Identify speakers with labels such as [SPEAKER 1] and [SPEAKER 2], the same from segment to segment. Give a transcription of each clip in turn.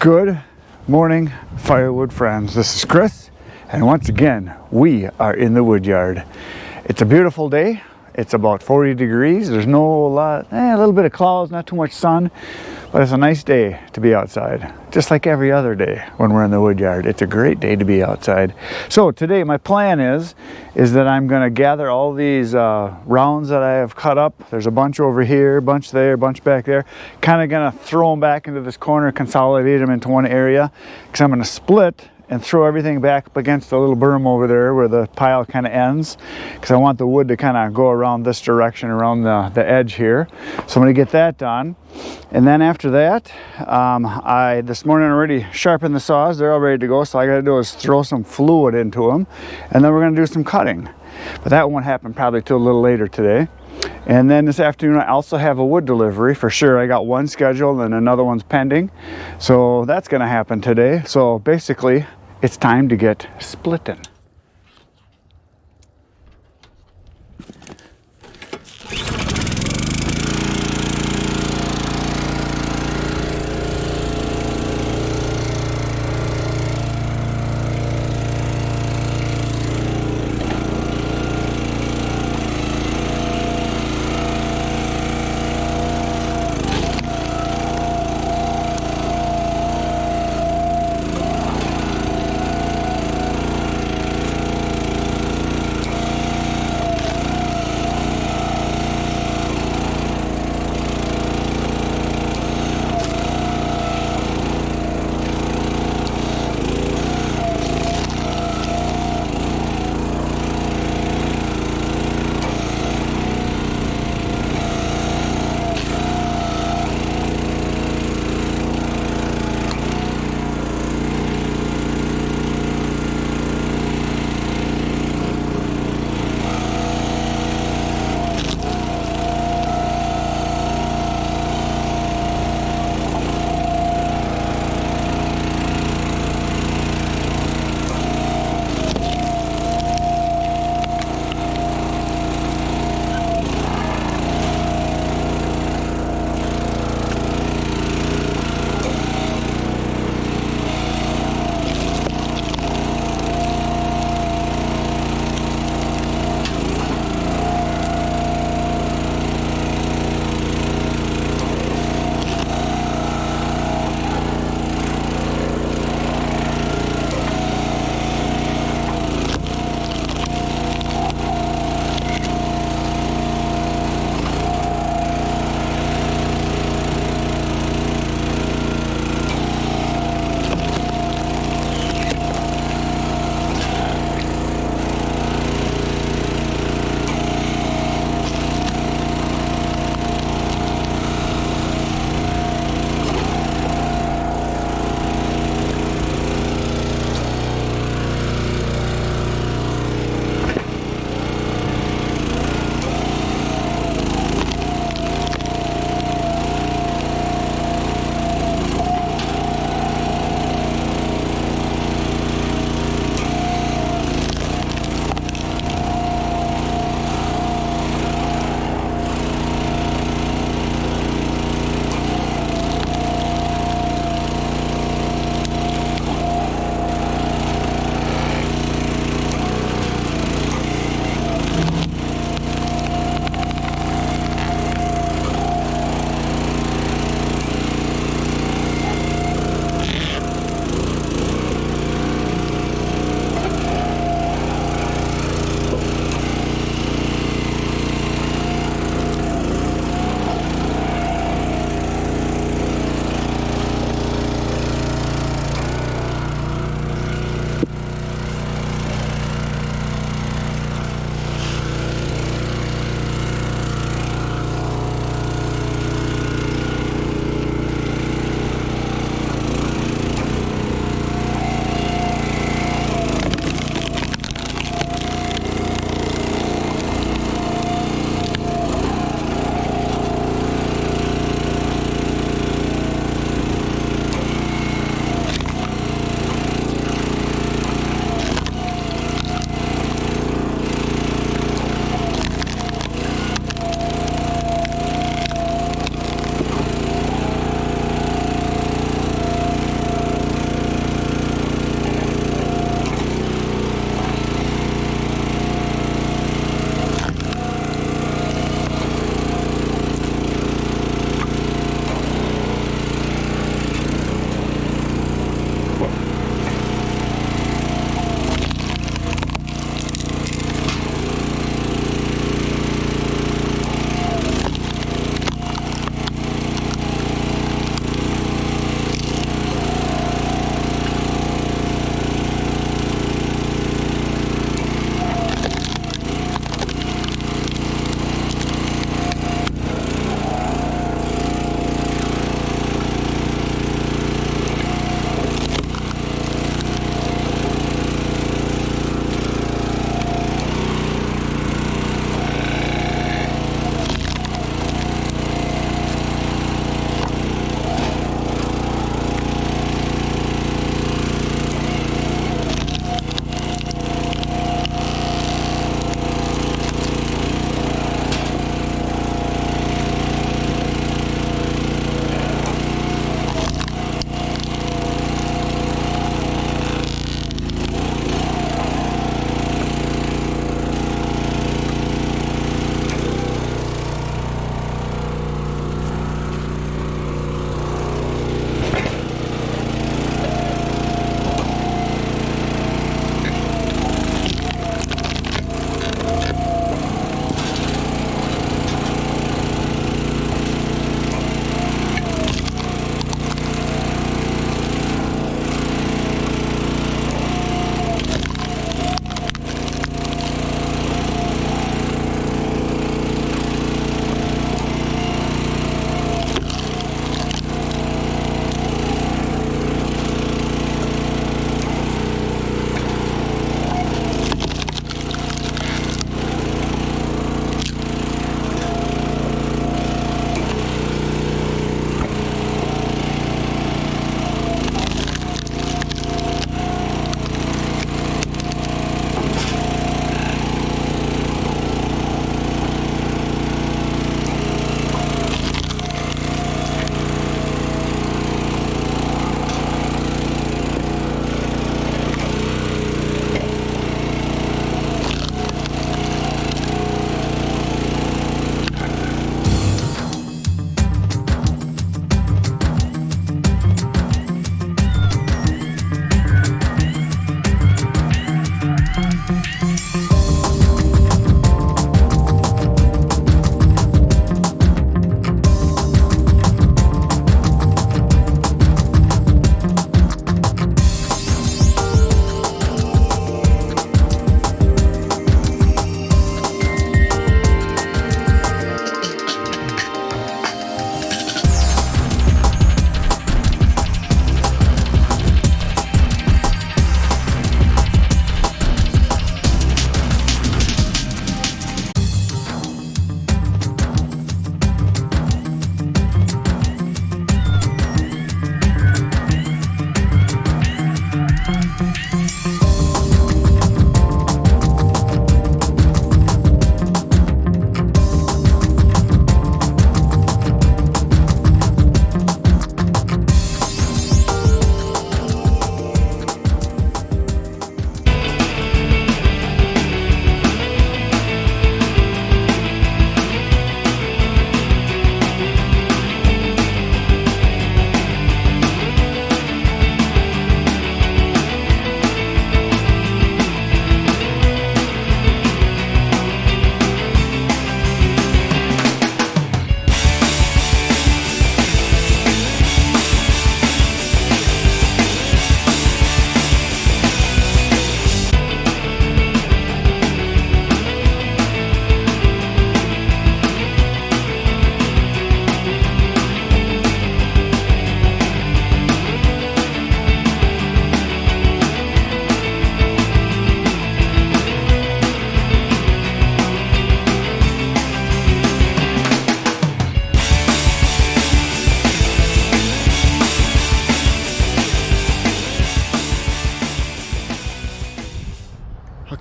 [SPEAKER 1] Good morning, Firewood friends. This is Chris, and once again, we are in the wood yard. It's a beautiful day. It's about 40 degrees. There's no lot, a little bit of clouds, not too much sun, but it's a nice day to be outside. Just like every other day when we're in the wood yard. It's a great day to be outside. So today my plan is that I'm going to gather all these rounds that I have cut up. There's a bunch over here, a bunch there, a bunch back there. Kind of going to throw them back into this corner, consolidate them into one area, because I'm going to split and throw everything back up against the little berm over there where the pile kind of ends, because I want the wood to kind of go around this direction, around the edge here. So I'm going to get that done. And then after that, I this morning already sharpened the saws. They're all ready to go. So all I got to do is throw some fluid into them, and then we're going to do some cutting. But that won't happen probably till a little later today. And then this afternoon I also have a wood delivery for sure. I got one scheduled and another one's pending. So that's going to happen today. So basically it's time to get splitting.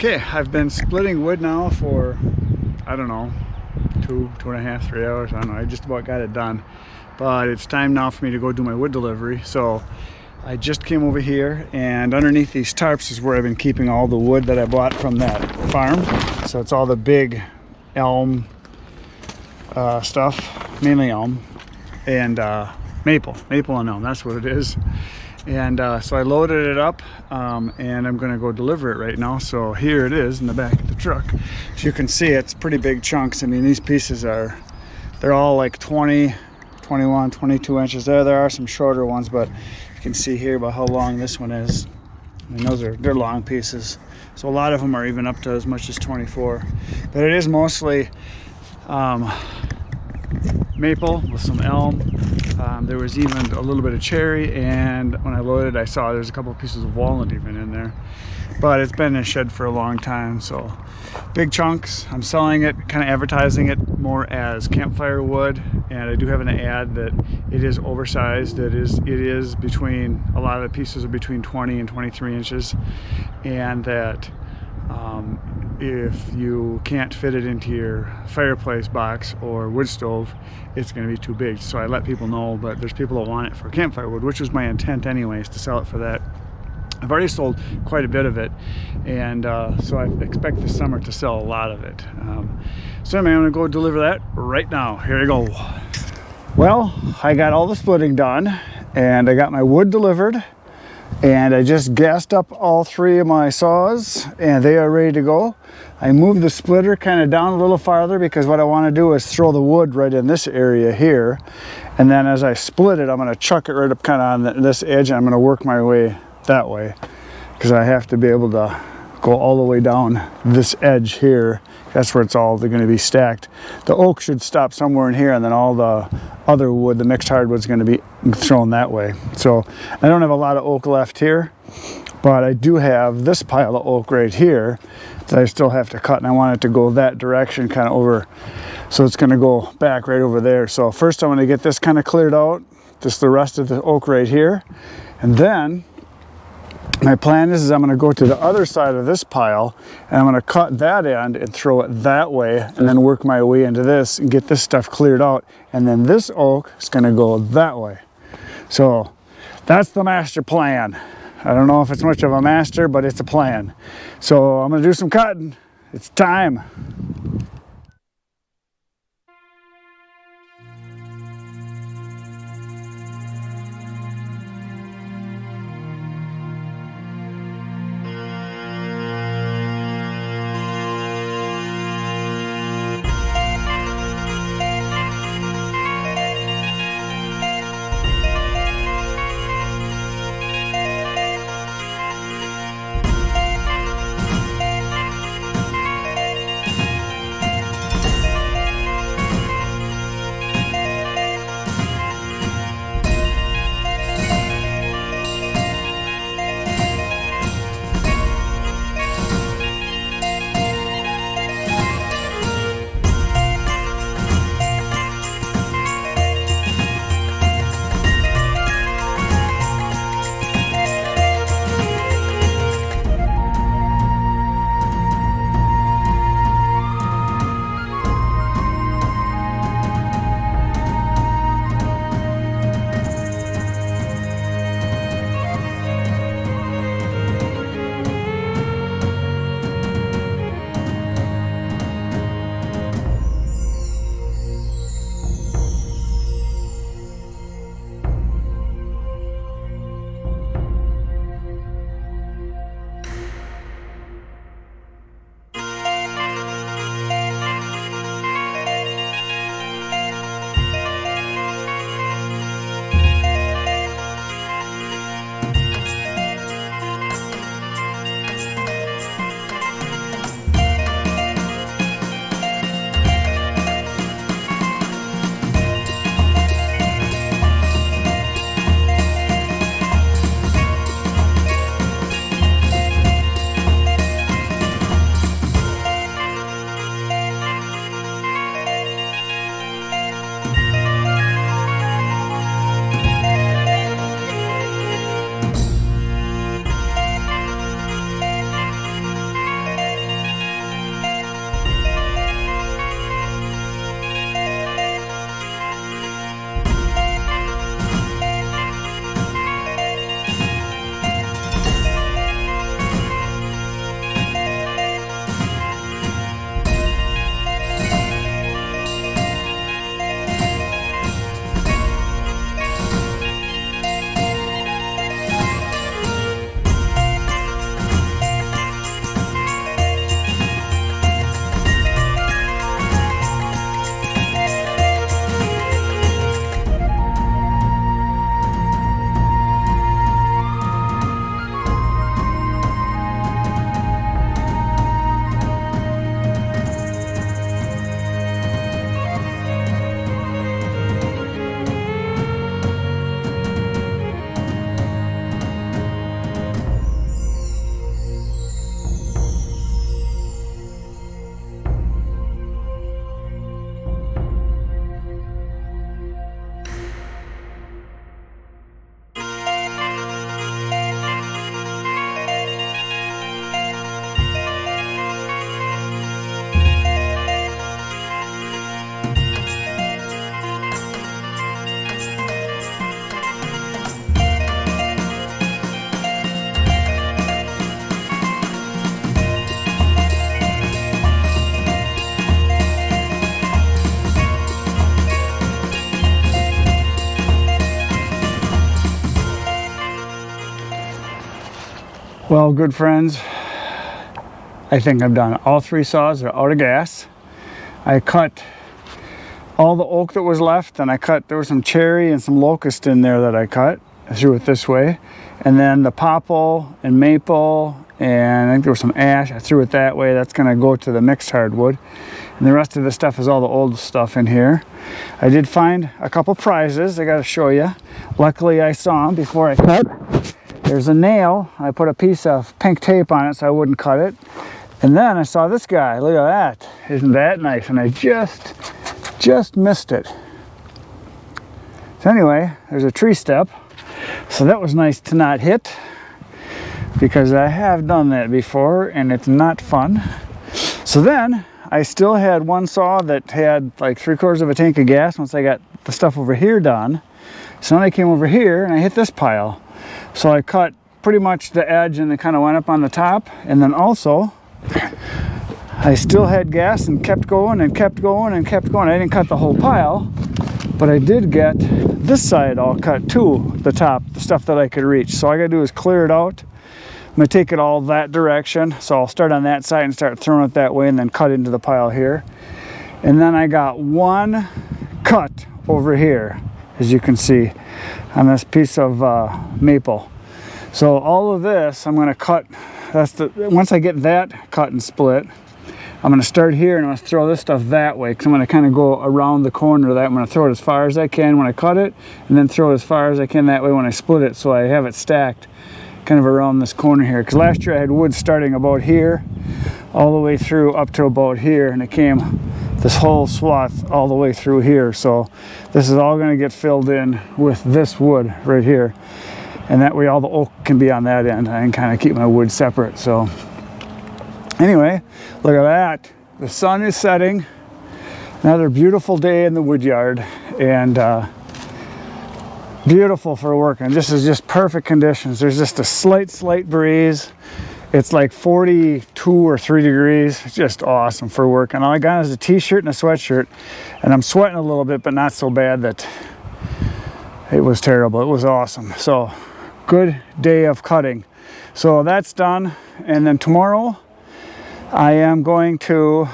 [SPEAKER 1] Okay, I've been splitting wood now for, I don't know, 2.5, 3 hours. I don't know, I just about got it done. But it's time now for me to go do my wood delivery. So I just came over here, and underneath these tarps is where I've been keeping all the wood that I bought from that farm. So it's all the big elm stuff, mainly elm, and maple and elm, that's what it is. And so I loaded it up, and I'm gonna go deliver it right now. So here it is in the back of the truck. As you can see, it's pretty big chunks. I mean, these pieces they're all like 20, 21, 22 inches. There are some shorter ones, but you can see here about how long this one is. And they're long pieces. So a lot of them are even up to as much as 24. But it is mostly maple with some elm. There was even a little bit of cherry, and when I loaded, I saw there's a couple of pieces of walnut even in there. But it's been in a shed for a long time, so big chunks. I'm selling it, kind of advertising it more as campfire wood, and I do have an ad that it is oversized. It is between, a lot of the pieces are between 20 and 23 inches, and that if you can't fit it into your fireplace box or wood stove, it's going to be too big. So I let people know, but there's people that want it for campfire wood, which was my intent anyways, to sell it for that. I've already sold quite a bit of it, and so I expect this summer to sell a lot of it. So anyway, I'm going to go deliver that right now. Here we go. Well, I got all the splitting done, and I got my wood delivered, and I just gassed up all 3 of my saws, and they are ready to go. I moved the splitter kind of down a little farther because what I want to do is throw the wood right in this area here, and then as I split it, I'm going to chuck it right up kind of on this edge, and I'm going to work my way that way because I have to be able to go all the way down this edge here. That's where it's all going to be stacked. The oak should stop somewhere in here, and then all the other wood, the mixed hardwood, is going to be thrown that way. So I don't have a lot of oak left here, but I do have this pile of oak right here that I still have to cut, and I want it to go that direction, kind of over. So it's going to go back right over there. So first I'm going to get this kind of cleared out, just the rest of the oak right here, and then my plan is I'm going to go to the other side of this pile, and I'm going to cut that end and throw it that way, and then work my way into this and get this stuff cleared out, and then this oak is going to go that way. So that's the master plan. I don't know if it's much of a master, but it's a plan. So I'm going to do some cutting. It's time. Well, good friends, I think I'm done. All 3 saws are out of gas. I cut all the oak that was left, and there was some cherry and some locust in there that I cut. I threw it this way. And then the popple and maple, and I think there was some ash, I threw it that way. That's gonna go to the mixed hardwood. And the rest of the stuff is all the old stuff in here. I did find a couple prizes I gotta show you. Luckily I saw them before I cut. There's a nail. I put a piece of pink tape on it so I wouldn't cut it. And then I saw this guy. Look at that. Isn't that nice? And I just missed it. So anyway, there's a tree step. So that was nice to not hit, because I have done that before and it's not fun. So then I still had one saw that had like 3/4 of a tank of gas once I got the stuff over here done. So then I came over here and I hit this pile. So I cut pretty much the edge and it kind of went up on the top. And then also I still had gas and kept going and kept going and kept going. I didn't cut the whole pile, but I did get this side all cut too, the top, the stuff that I could reach. So all I gotta do is clear it out. I'm gonna take it all that direction. So I'll start on that side and start throwing it that way and then cut into the pile here. And then I got one cut over here, as you can see, on this piece of maple. So all of this I'm gonna cut. Once I get that cut and split, I'm gonna start here and I'm gonna throw this stuff that way, because I'm gonna kind of go around the corner of that. I'm gonna throw it as far as I can when I cut it, and then throw it as far as I can that way when I split it, so I have it stacked kind of around this corner here. Because last year I had wood starting about here all the way through up to about here, and it came this whole swath all the way through here. So this is all gonna get filled in with this wood right here, and that way all the oak can be on that end. I can kind of keep my wood separate. So anyway, look at that. The sun is setting. Another beautiful day in the wood yard, and beautiful for working. This is just perfect conditions. There's just a slight breeze. It's like 42 or 3 degrees. It's just awesome for working. All I got is a t-shirt and a sweatshirt, and I'm sweating a little bit, but not so bad that it was terrible. It was awesome. So good day of cutting. So that's done, and then tomorrow I am going to,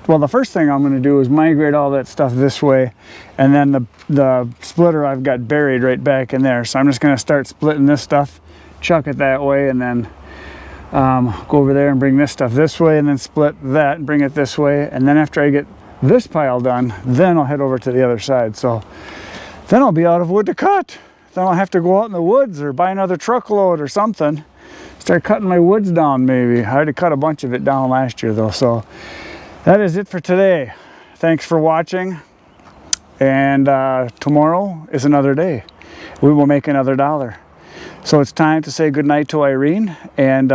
[SPEAKER 1] well, the first thing I'm going to do is migrate all that stuff this way, and then the splitter I've got buried right back in there. So I'm just going to start splitting this stuff, chuck it that way, and then go over there and bring this stuff this way, and then split that and bring it this way. And then after I get this pile done, then I'll head over to the other side. So then I'll be out of wood to cut. Then I'll have to go out in the woods or buy another truckload or something. Start cutting my woods down maybe. I already cut a bunch of it down last year though. So that is it for today. Thanks for watching. And tomorrow is another day. We will make another $1. So it's time to say goodnight to Irene and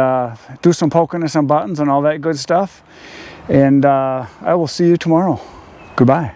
[SPEAKER 1] do some poking of some buttons and all that good stuff. And I will see you tomorrow. Goodbye.